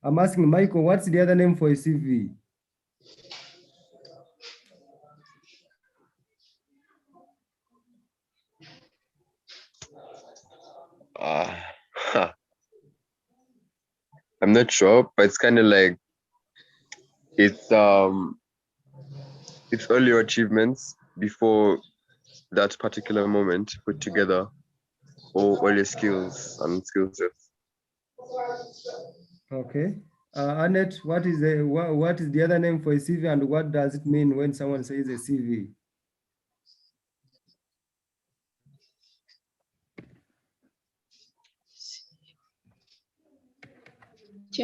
I'm asking Michael, what's the other name for a CV? I'm not sure, but it's kind of like it's all your achievements before that particular moment put together, or all your skills and skill sets. Okay. Annette, what is the other name for a CV, and what does it mean when someone says a CV?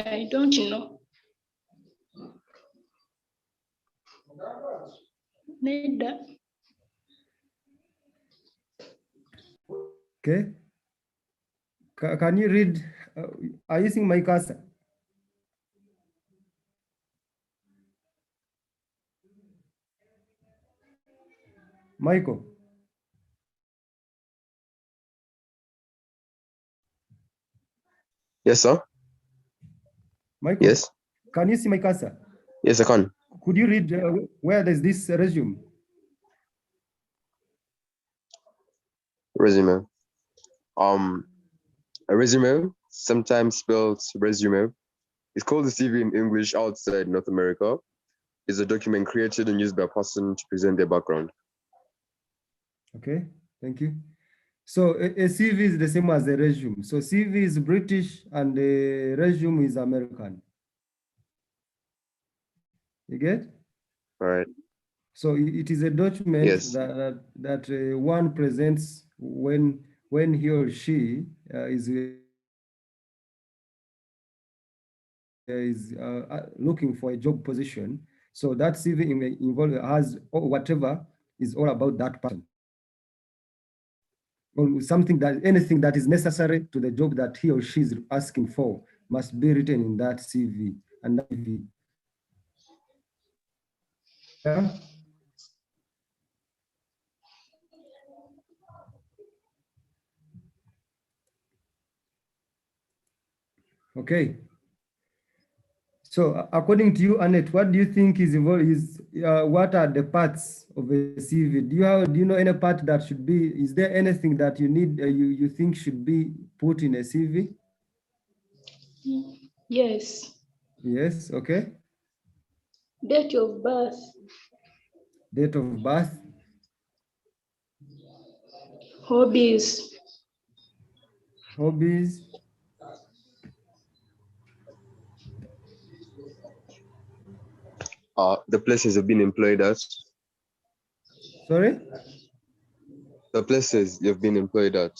I don't know. Neither. Okay. Can you read? Are you seeing my cursor? Michael. Yes, sir. Michael. Yes. Can you see my cursor? Yes, I can. Could you read where there's this resume? Resume. A resume, sometimes spelled resume, is called a CV in English outside North America. Is a document created and used by a person to present their background. Okay, thank you. So a CV is the same as a resume. So CV is British and the resume is American. You get? All right. So it is a document Yes. that one presents when he or she is looking for a job position. So that CV has whatever is all about that person. Or anything that is necessary to the job that he or she is asking for must be written in that CV and that CV. Yeah. Okay. So according to you, Annette, what do you think is involved? What are the parts of a CV? Do you know any part that should be? Is there anything that you need? You think should be put in a CV? Yes. Yes. Okay. Date of birth. Date of birth. Hobbies. Hobbies. The places you've been employed at. Sorry? The places you've been employed at.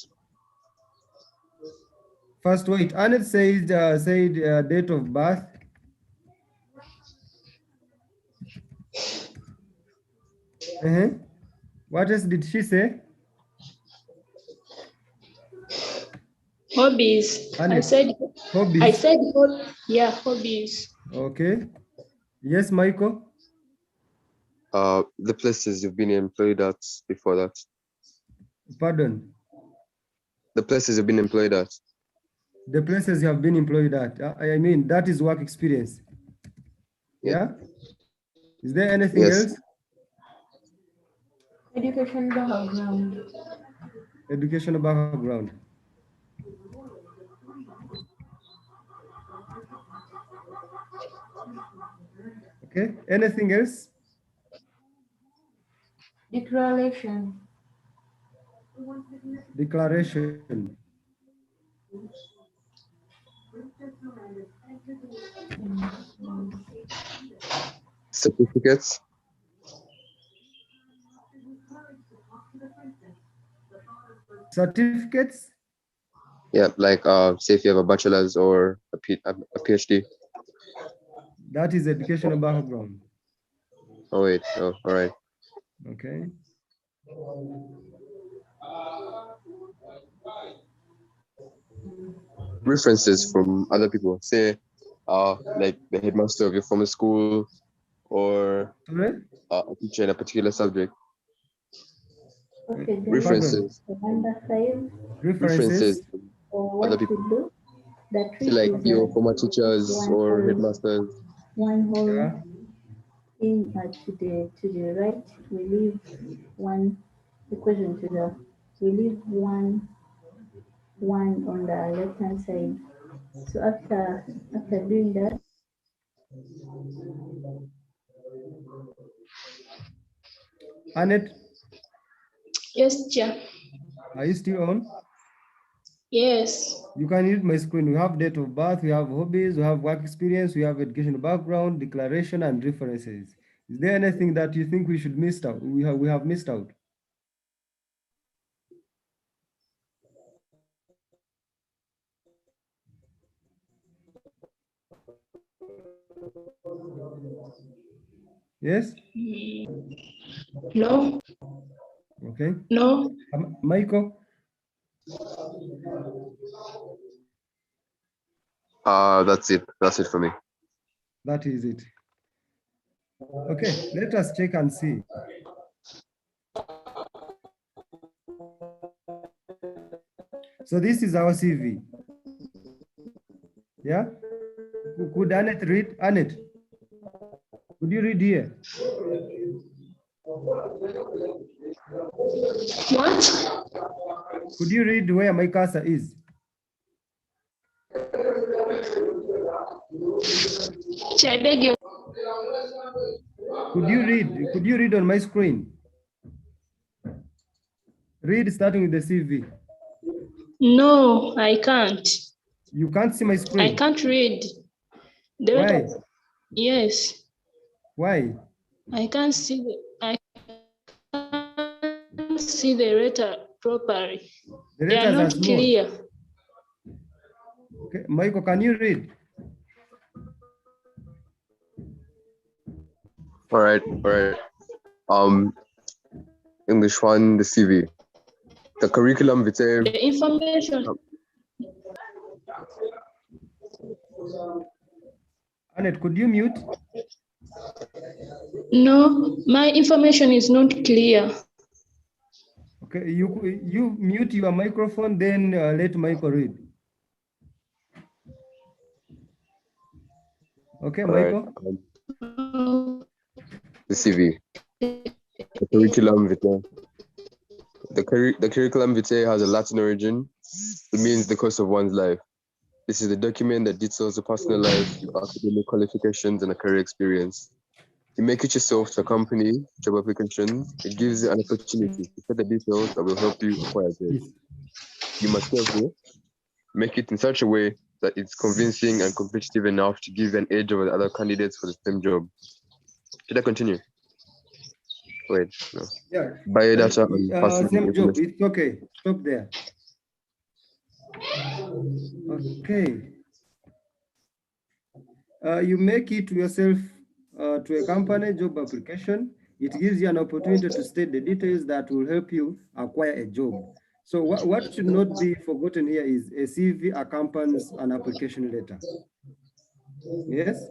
First, wait. Annette said date of birth. What else did she say? Hobbies. Annette, I said hobbies. Yeah, hobbies. Okay. Yes, Michael. The places you've been employed at before that. Pardon. The places you've been employed at. The places you have been employed at. I mean, that is work experience. Yeah? Is there anything else? Education background. Educational background. Okay. Anything else? Declaration. Declaration. Certificates. Certificates. Yeah, like say if you have a bachelor's or a PhD. That is educational background. Oh wait, oh, all right. Okay. References from other people. Say, like the headmaster of your former school, or a teacher in a particular subject. Okay, References. Number 5. References from Or what other to people. do. The trick Like is your former teachers one or whole- headmasters. one whole Yeah. in to the right, we leave one equation we leave one on the left hand side. So after doing that, Annette, Yes, Chair. are you still on? Yes. You can read my screen. We have date of birth, we have hobbies, we have work experience, we have educational background, declaration, and references. Is there anything that you think we should miss out? We have missed out. Yes? No. Okay. No. Michael? That's it. That's it for me. That is it. Okay, let us check and see. So this is our CV. Yeah? Could Annette read? Annette, could you read here? What? Could you read where my cursor is? Chair, I beg you. Could you read? Could you read on my screen? Read starting with the CV. No, I can't. You can't see my I screen. can't read. The Why? letter. Yes. Why? I can't see the letter properly. The They are letters are not small. clear. Okay, Michael, can you read? All right. English 1, the CV. The curriculum vitae. The information. Annette, could you mute? No, my information is not clear. Okay, you mute your microphone, then let Michael read. Okay, All right. Michael? The CV. The curriculum vitae. The curriculum vitae has a Latin origin. It means the course of one's life. This is the document that details the personal life, your academic qualifications, and a career experience. You make it yourself to accompany job applications. It gives you an opportunity to set the details that will help you acquire it. You must therefore make it in such a way that it's convincing and competitive enough to give an edge over the other candidates for the same job. Should I continue? Wait, no. Yeah. Biodata and personal Same job. information. It's okay. Stop there. Okay. You make it yourself to a company job application. It gives you an opportunity to state the details that will help you acquire a job. So what should not be forgotten here is a CV accompanies an application letter. Yes?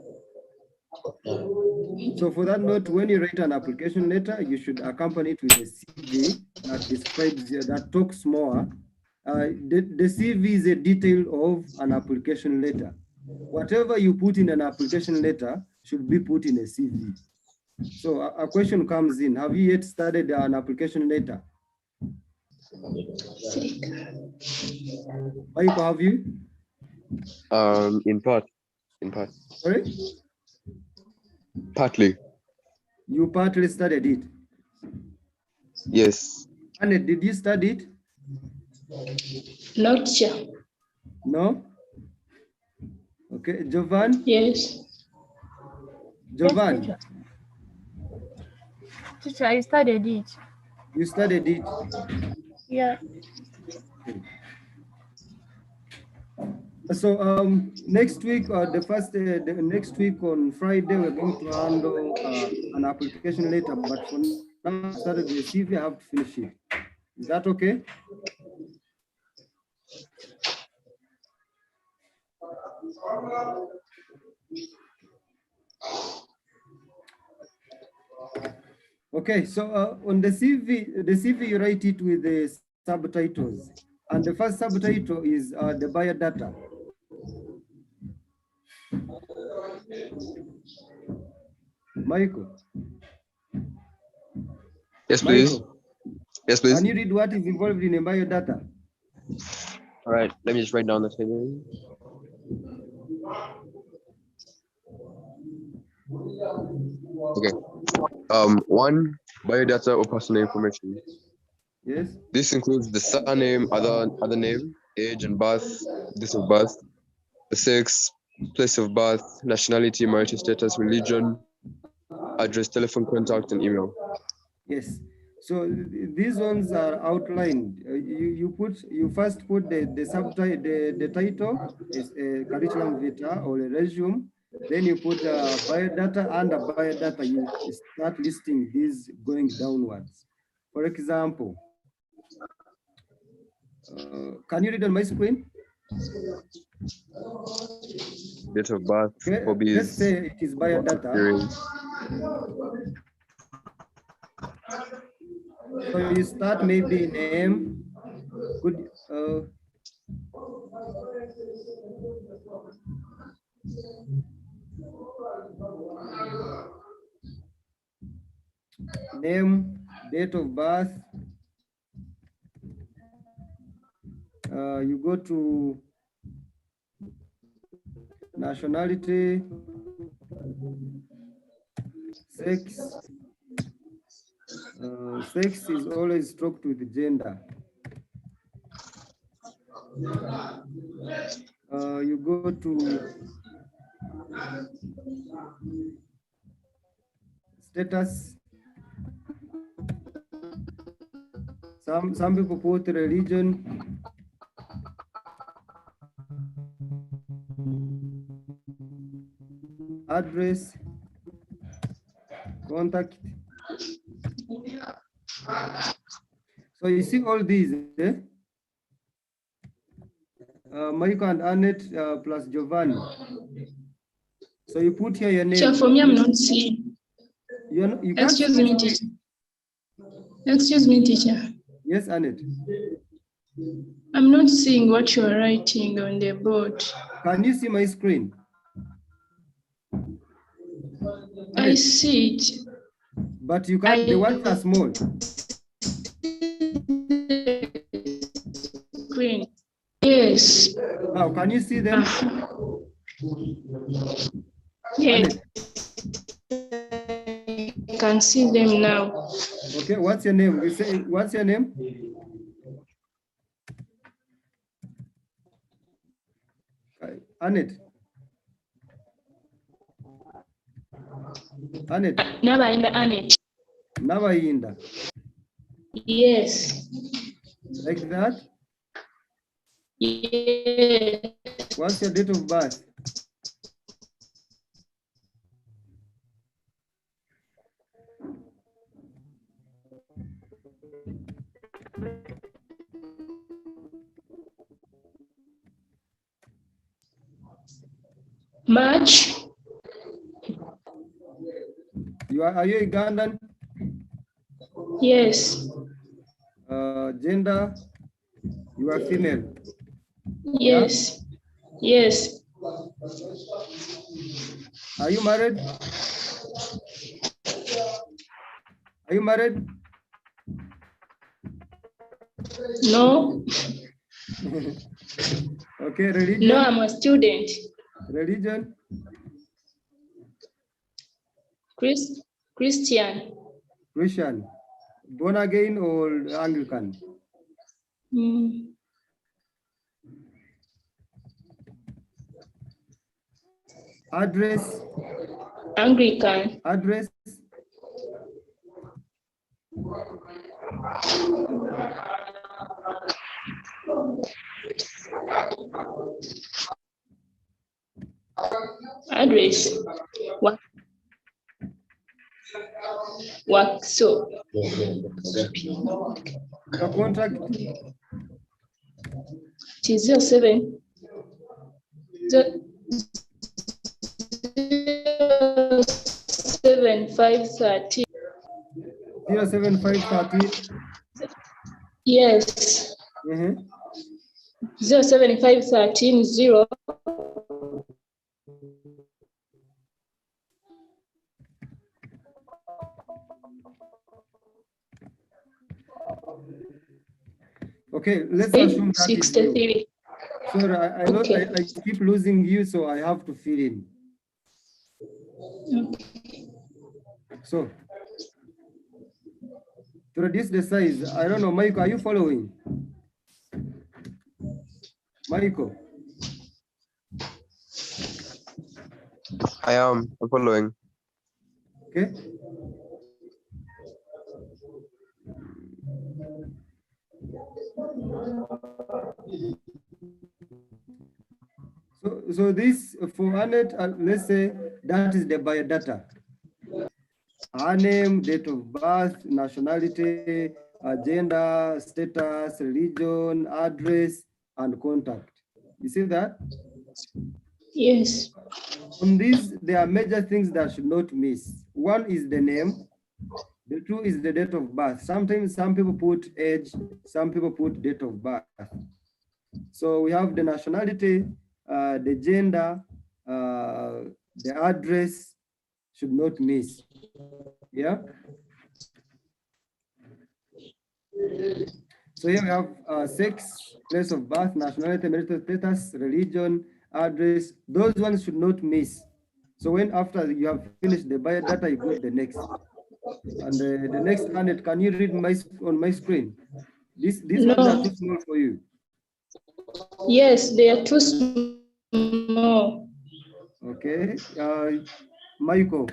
So for that note, when you write an application letter, you should accompany it with a CV that describes, that talks more. The CV is a detail of an application letter. Whatever you put in an application letter should be put in a CV. So a question comes in, have you yet studied an application letter? Michael, have you? In part. Sorry? Partly. You partly studied it. Yes. Annette, did you study it? Not sure. No? Okay, Jovan? Yes. Jovan, yes, teacher, I studied it. you studied it. Yeah. So next week, the next week on Friday, we're going to handle an application letter. But for now, I started the CV. I have to finish it. Is that okay? Okay. So on the CV you write it with the subtitles, and the first subtitle is the biodata. Michael. Yes, please. Michael, Yes, please. can you read what is involved in a biodata? All right, let me just write down the table. Okay. One, biodata or personal information. Yes. This includes the surname, other name, age and birth, date of birth, the sex, place of birth, nationality, marital status, religion, address, telephone contact, and email. Yes. So these ones are outlined. You first put the subtitle, the title is a curriculum vitae or a resume. Then you put biodata. Under biodata, you start listing these going downwards. For example, can you read on my screen? Date of birth, Okay. hobbies, Let's say it is biodata. So you start maybe name. Could name, date of birth. You go to nationality, sex. Sex is always struck with gender. You go to status. Some people put religion. Address, contact. So you see all these, eh? Maiko and Annette plus Giovanni. So you put here your name. Teacher, for me, I'm not seeing. You can't Excuse me, teacher. Excuse me, teacher. Yes, Annette. I'm not seeing what you are writing on the board. Can you see my screen? I see it. But you can't, the words are small. Screen. Yes. Now, can you see them? Yes. I can see them now. Okay, what's your name? We say, what's your name? Annette. Annette. Nabainda Annette. Nabainda. Yes. Like that? Yes. What's your date of birth? March. Are you Ugandan? Yes. Gender, you are female. Yes. Yeah? Yes. Are you married? Are you married? No. Okay, religion? No, I'm a student. Religion? Christian. Christian. Born again or Anglican? Address? Anglican. Address? Address. What? So? Your contract? It is 07. 07513. 07513? Yes. 07513 07513 0. Okay, let's assume that is you. 63. Sorry, Okay. I keep losing you, so I have to fill in. Okay. So, to reduce the size, I don't know, Michael, are you following? Michael, I am following. okay? So this 400, let's say that is the biodata. Her name, date of birth, nationality, gender, status, religion, address, and contact. You see that? Yes. On these, there are major things that should not miss. One is the name. The two is the date of birth. Sometimes some people put age, some people put date of birth. So we have the nationality, the gender, the address should not miss. Yeah. So here we have sex, place of birth, nationality, marital status, religion, address. Those ones should not miss. So when after you have finished the biodata, you go to the next. And the next, Annette, can you read on my screen? These ones are too No. small for you. Yes, they are too small. Okay. Michael,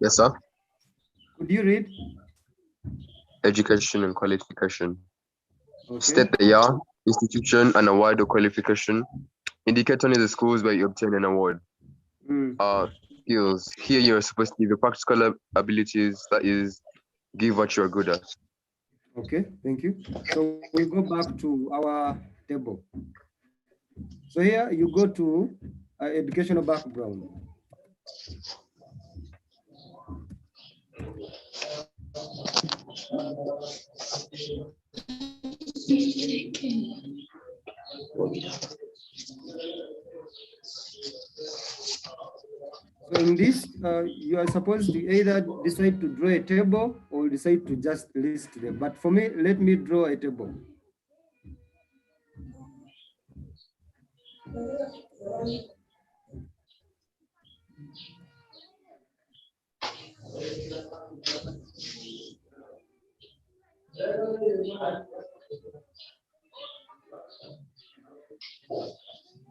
Yes, sir. could you read? Education and qualification. Okay. State the year, institution, and award or qualification. Indicate only the schools where you obtain an award. Skills. Here you are supposed to give your practical abilities, that is, give what you're good at. Okay, thank you. So we go back to our table. So here you go to educational background. So in this, you are supposed to either decide to draw a table or decide to just list them. But for me, let me draw a table.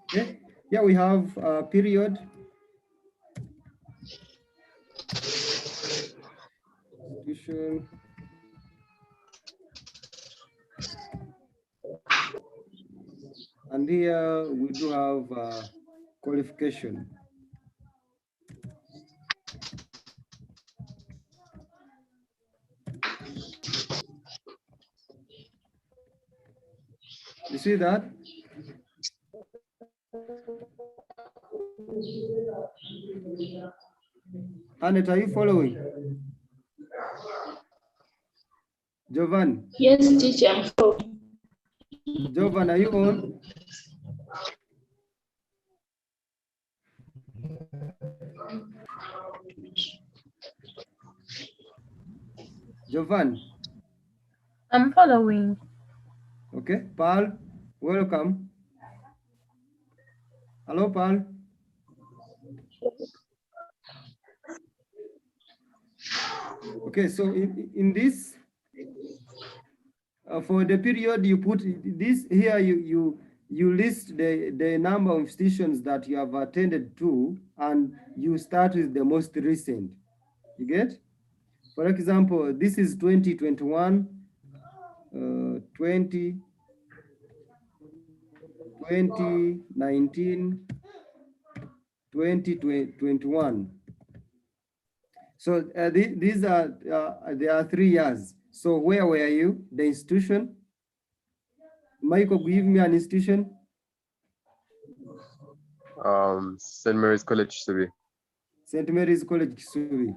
Okay, here we have a period, institution, and here we do have qualification. You see that? Annette, are you following? Jovan. Yes, teacher, I'm following. Jovan, are you on? Jovan. I'm following. Okay, Paul, welcome. Hello, Paul. Okay, so in this, for the period you put this here, you list the number of institutions that you have attended to, and you start with the most recent. You get? For example, this is 2021, 2019, 2021. So these are, there are 3 years. So where were you? The institution? Michael, give me an institution. St. Mary's College, Subi. St. Mary's College, Kisubi.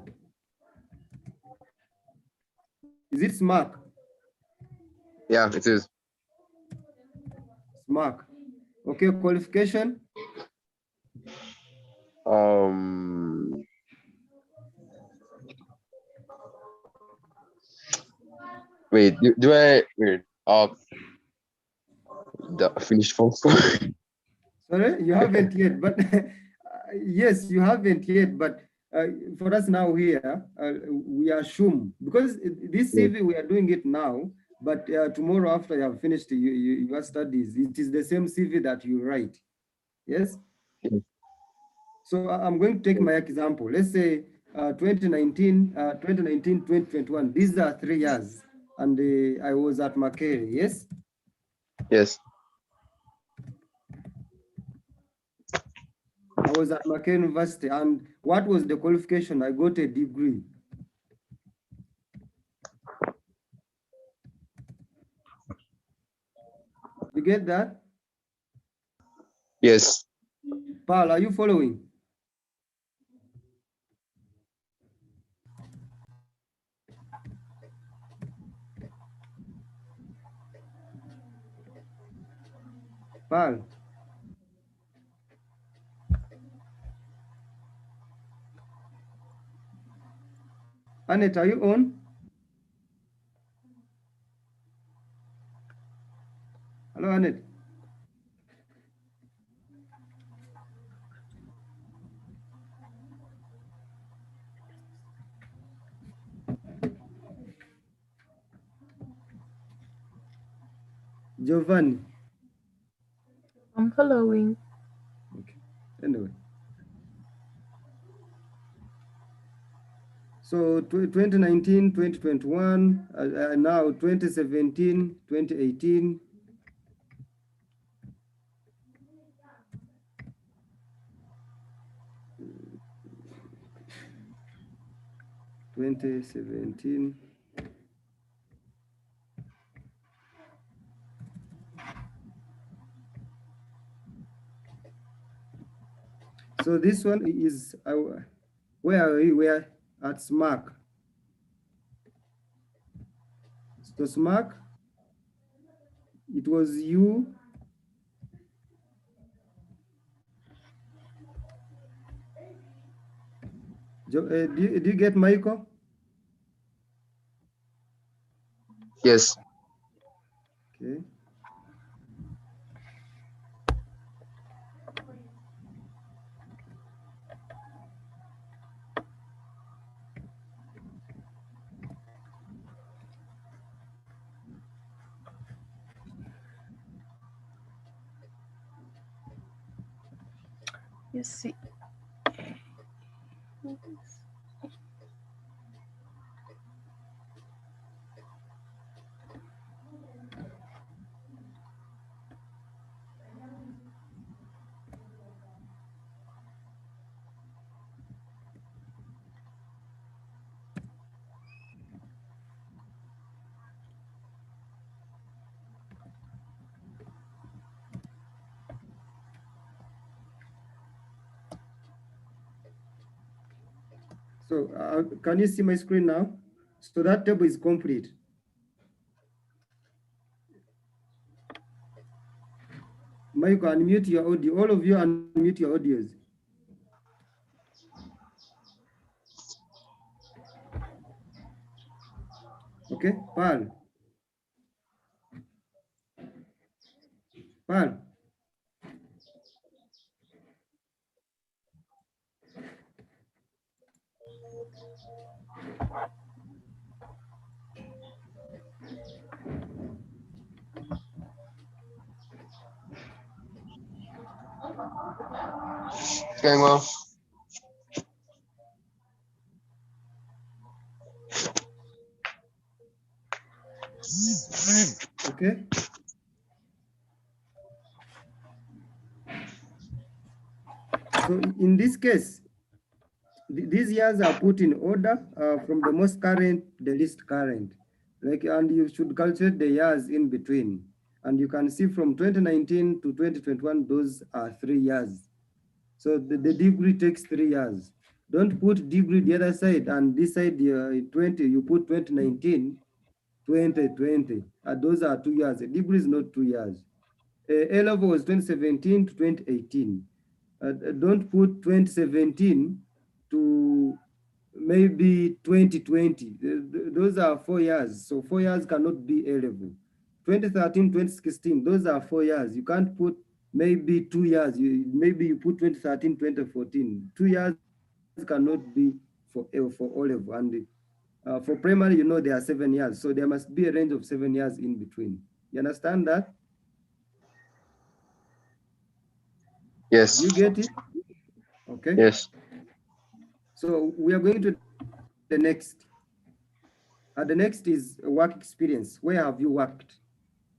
Is it SMARC? Yeah, it is. SMARC. Okay, qualification. Wait, do I wait? The finished form 4. Sorry, you haven't yet, but yes, you haven't yet. But for us now here, we assume because this Yes. CV we are doing it now, but tomorrow after you have finished your studies, it is the same CV that you write. Yes. Yes. So I'm going to take my example. Let's say 2019, 2021. These are 3 years, and I was at Makere. Yes. Yes. I was at Makere University, and what was the qualification? I got a degree. You get that? Yes. Paul, are you following? Paul? Annette, are you on? Hello, Annette. Giovanni. I'm following. Okay. Anyway. So 2019, 2021, now 2017, 2018. 2017. So this one is where are we? We are at SMARC. So SMARC, it was you. Do you get Michael? Yes. Okay. You see. So can you see my screen now? So that table is complete. Michael, unmute your audio. All of you unmute your audios. Okay, Paul. Paul. It's going well. Okay. So in this case, these years are put in order from the most current, the least current. And you should calculate the years in between. And you can see from 2019 to 2021, those are 3 years. So the degree takes 3 years. Don't put degree the other side and this side 20, you put 2019, 2020. Those are 2 years. A degree is not 2 years. A level was 2017 to 2018. Don't put 2017 to maybe 2020. Those are 4 years. So 4 years cannot be A level. 2013, 2016, those are 4 years. You can't put maybe 2 years. Maybe you put 2013, 2014. 2 years cannot be for O level. And for primary, you know, there are 7 years. So there must be a range of 7 years in between. You understand that? Yes. You get it? Okay. Yes. So we are going to the next. The next is work experience. Where have you worked?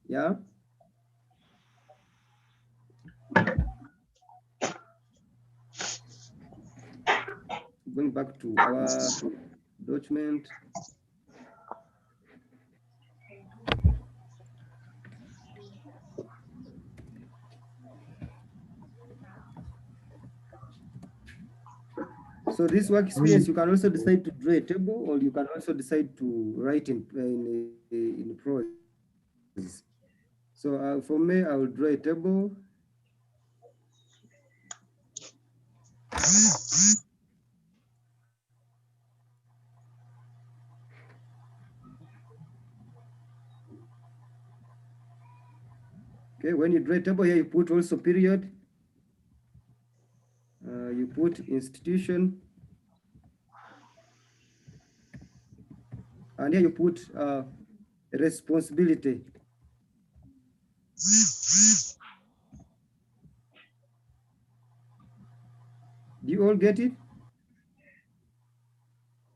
Yeah. Going back to our document. So this work experience, you can also decide to draw a table, or you can also decide to write in prose. So for me, I will draw a table. Okay, when you draw a table here, you put also period. You put institution. And here you put responsibility. Do you all get it?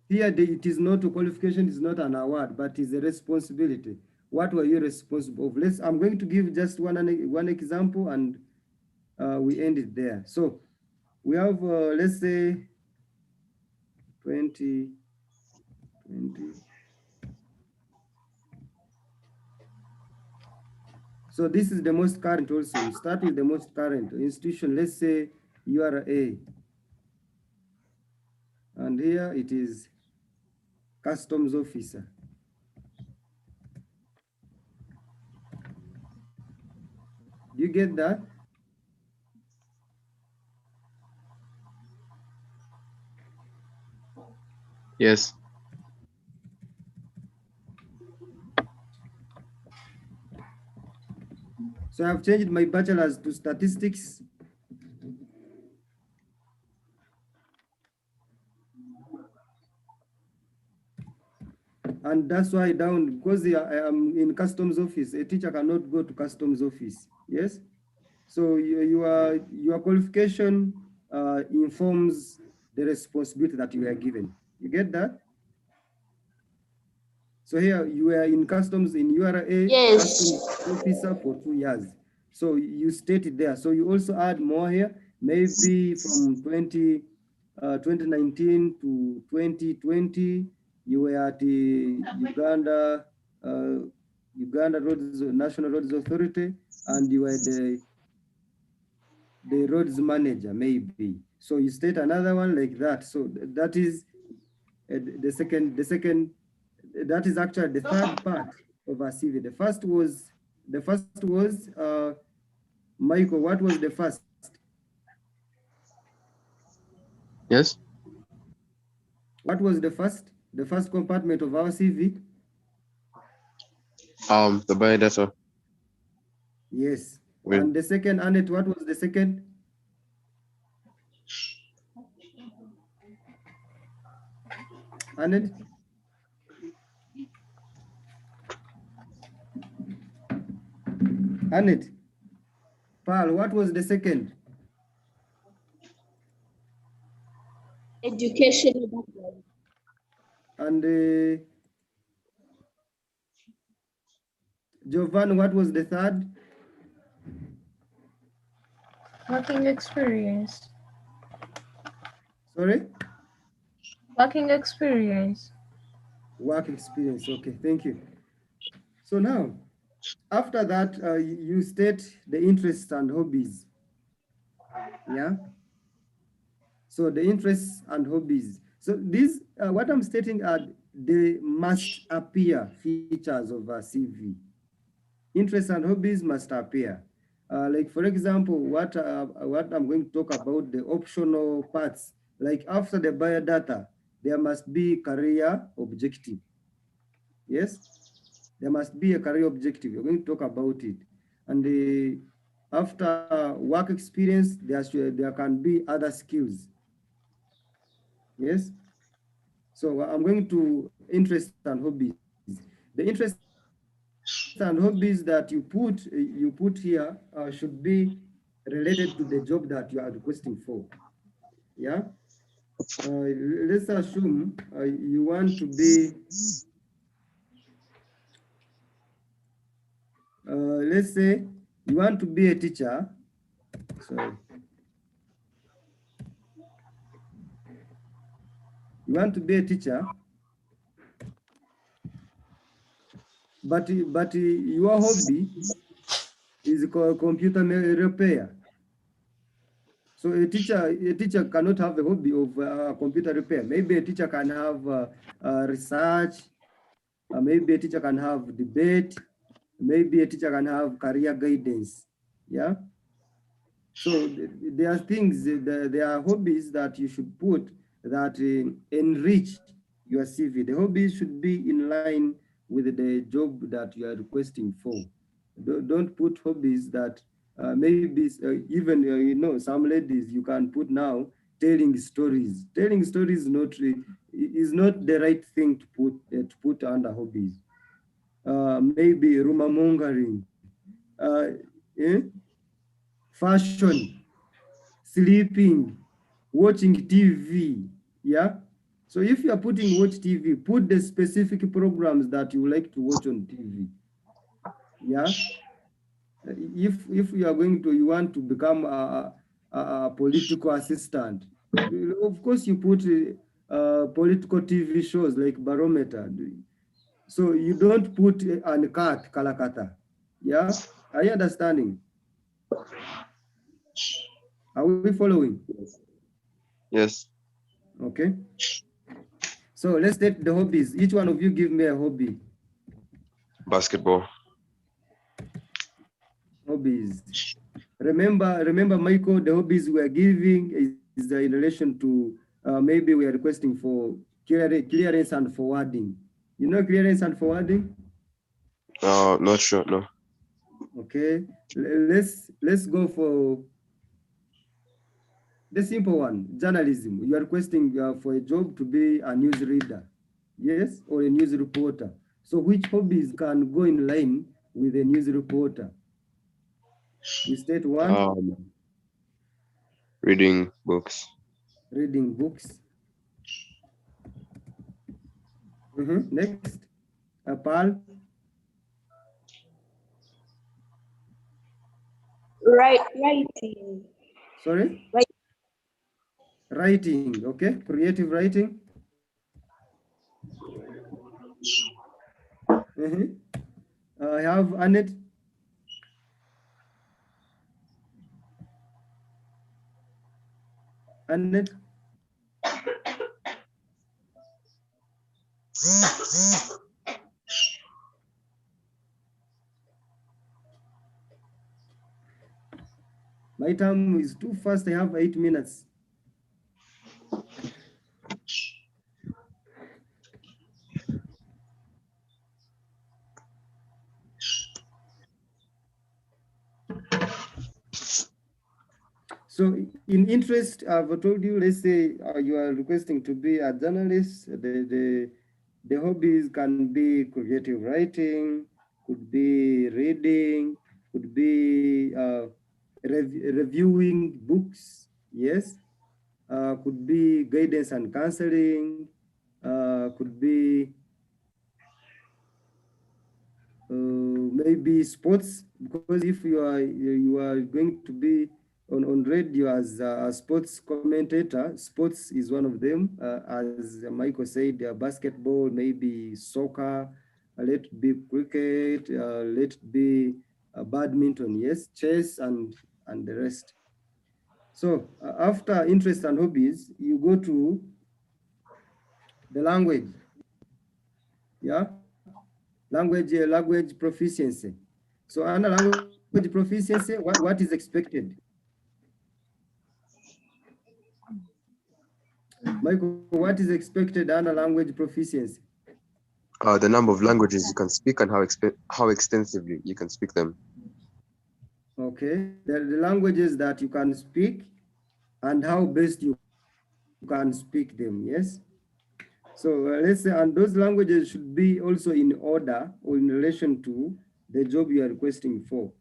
Here, it is not a qualification, it's not an award, but it's a responsibility. What were you responsible of? I'm going to give just one example, and we end it there. So we have, let's say, 20. So this is the most current also. We start with the most current institution. Let's say URA. And here it is customs officer. Do you get that? Yes. So I've changed my bachelor's to statistics. And that's why down, because I am in customs office, a teacher cannot go to customs office, yes? So your qualification informs the responsibility that you are given. You get that? So here you are in customs in URA, Yes. customs officer for 2 years. So you stated there. So you also add more here, maybe from 2019 to 2020, you were at the Uganda Roads, National Roads Authority, and you were the roads manager, maybe. So you state another one like that. So that is the second, that is actually the third part of our CV. The first was, Michael, what was the first? Yes. What was the first compartment of our CV? The biodata. Yes. Wait. And the second, Annette, what was the second? Annette? Annette? Paul, what was the second? Educational background. And Jovan, what was the third? Working experience. Sorry? Working experience. Work experience. Okay, thank you. So now, after that, you state the interests and hobbies. Yeah. So the interests and hobbies. So these, what I'm stating are the must appear features of a CV. Interests and hobbies must appear. Like for example, what I'm going to talk about, the optional parts. Like after the biodata, there must be career objective. Yes, there must be a career objective. We're going to talk about it. And after work experience, there can be other skills. Yes. So I'm going to interest and hobbies. The interest and hobbies that you put here should be related to the job that you are requesting for. Yeah. Let's assume you want to be, let's say you want to be a teacher. Sorry. You want to be a teacher, but your hobby is called computer repair. So a teacher cannot have a hobby of computer repair. Maybe a teacher can have research. Maybe a teacher can have debate. Maybe a teacher can have career guidance. Yeah. So there are things, there are hobbies that you should put that enrich your CV. The hobbies should be in line with the job that you are requesting for. Don't put hobbies that maybe even some ladies you can put now telling stories. Telling stories is not the right thing to put under hobbies. Maybe rumor mongering, eh? Fashion, sleeping, watching TV. Yeah. So if you are putting watch TV, put the specific programs that you like to watch on TV. Yeah. If you are going to, you want to become a political assistant, of course you put political TV shows like Barometer. So you don't put an cat Kalakata. Yeah. Are you understanding? Are we following? Yes. Okay. So let's take the hobbies. Each one of you give me a hobby. Basketball. Hobbies. Remember, Michael, the hobbies we are giving is in relation to maybe we are requesting for clearance and forwarding. You know clearance and forwarding? Not sure, no. Okay. Let's go for the simple one, journalism. You are requesting for a job to be a news reader, yes, or a news reporter. So which hobbies can go in line with a news reporter? We state one. Reading books. Reading books. Next, Pal. Writing. Sorry? Writing, okay. Creative writing. I have Annette. Annette. My time is too fast. I have 8 minutes. So in interest, I've told you, let's say you are requesting to be a journalist. The hobbies can be creative writing, could be reading, could be reviewing books, yes, could be guidance and counseling, could be maybe sports, because if you are going to be on radio as a sports commentator, sports is one of them. As Michael said, basketball, maybe soccer, let it be cricket, let it be badminton, yes, chess, and the rest. So after interest and hobbies, you go to the language. Yeah, language proficiency. So under language proficiency, what is expected? Michael, what is expected under language proficiency? The number of languages you can speak and how extensively you can speak them. Okay, the languages that you can speak and how best you can speak them, yes? So let's say, and those languages should be also in order or in relation to the job you are requesting for.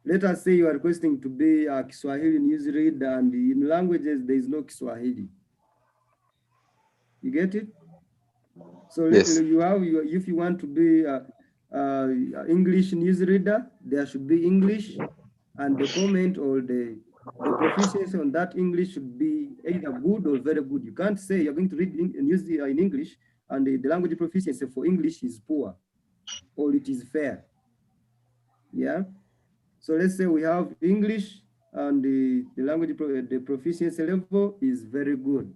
Let us say you are requesting to be a Kiswahili newsreader, and in languages there is no Kiswahili. You get it? So Yes. if you want to be a English newsreader, there should be English, and the comment or the proficiency on that English should be either good or very good. You can't say you're going to read news in English and the language proficiency for English is poor or it is fair. Yeah. So let's say we have English and the language the proficiency level is very good.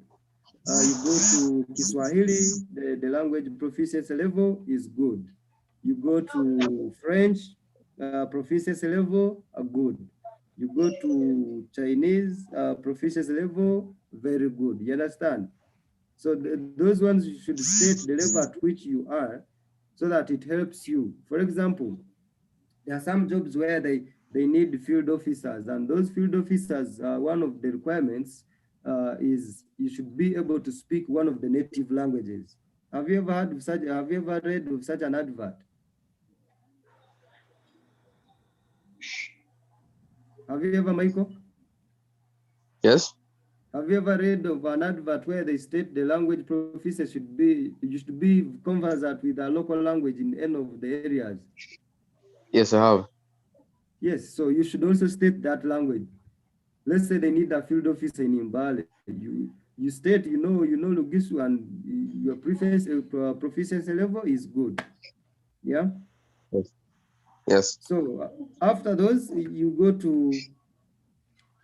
You go to Kiswahili, the language proficiency level is good. You go to French, proficiency level are good. You go to Chinese, proficiency level, very good. You understand? So those ones you should state the level at which you are so that it helps you. For example, there are some jobs where they need field officers, and those field officers, one of the requirements is you should be able to speak one of the native languages. Have you ever heard of such? Have you ever read of such an advert? Have you ever, Michael? Yes. Have you ever read of an advert where they state the language proficiency should be you should be conversant with a local language in any of the areas? Yes, I have. Yes, so you should also state that language. Let's say they need a field officer in Mbale. You state you know Lugisu and your proficiency level is good. Yeah. Yes. Yes. So after those, you go to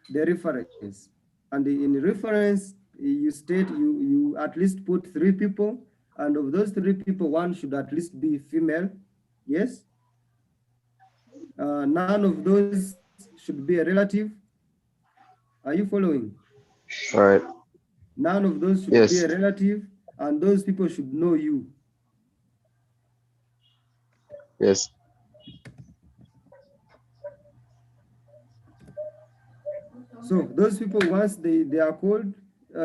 the reference, and in the reference you state you at least put 3 people, and of those 3 people, 1 should at least be female. Yes. None of those should be a relative. Are you following? All right. None of those should be Yes. a relative, and those people should know you. Yes. So those people, once they are called,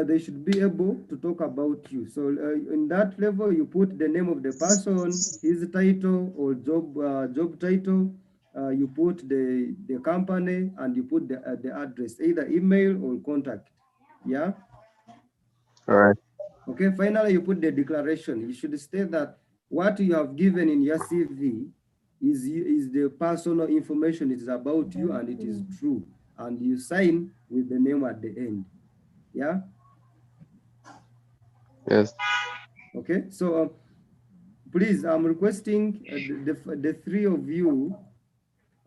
they should be able to talk about you. So in that level, you put the name of the person, his title or job title. You put the company, and you put the address, either email or contact. Yeah. All right. Okay. Finally, you put the declaration. You should state that what you have given in your CV is the personal information. It is about you and it is true. And you sign with the name at the end. Yeah. Yes. Okay. So please, I'm requesting the 3 of you.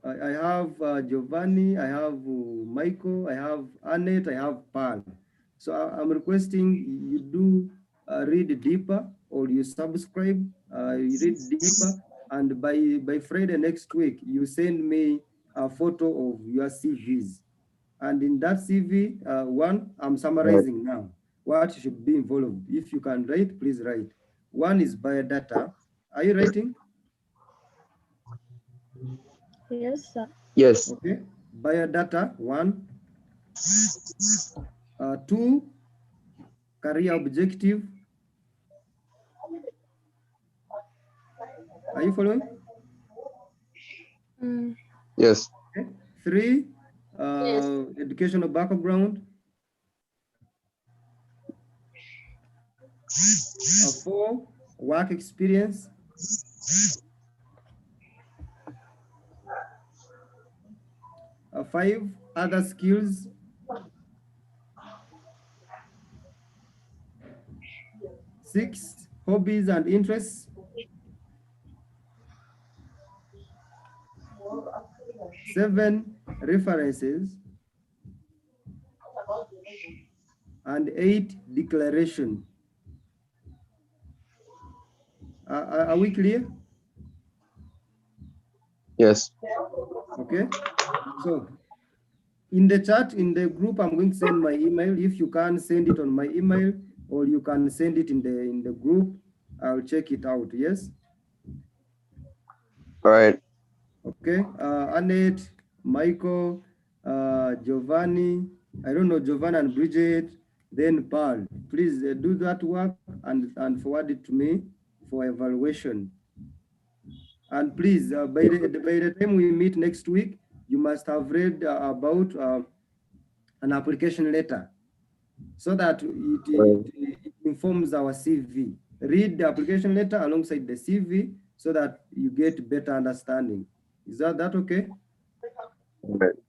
I have Giovanni, I have Michael, I have Annette, I have Paul. So I'm requesting you do read deeper, or you subscribe, you read deeper, and by Friday next week, you send me a photo of your CVs. And in that CV, one, I'm summarizing now what should be involved. If you can write, please write. One is biodata. Are you writing? Yes, sir. Yes. Okay. Biodata, 1. 2, career objective. Are you following? Yes. Okay. 3, Yes. educational background. 4, work experience. 5, other skills. 6, hobbies and interests. 7, references. And 8, declaration. Are we clear? Yes. Okay, so in the chat, in the group, I'm going to send my email. If you can send it on my email, or you can send it in the group, I'll check it out. Yes. All right. Okay. Annette, Michael, Giovanni. I don't know, Giovanna and Bridget. Then Paul. Please do that work and forward it to me for evaluation. And please, by the time we meet next week, you must have read about an application letter, so that it informs our CV. Read the application letter alongside the CV so that you get better understanding. Is that okay? All right. Okay,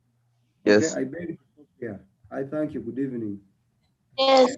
Yes. I beg. Yeah, I thank you. Good evening. Yes.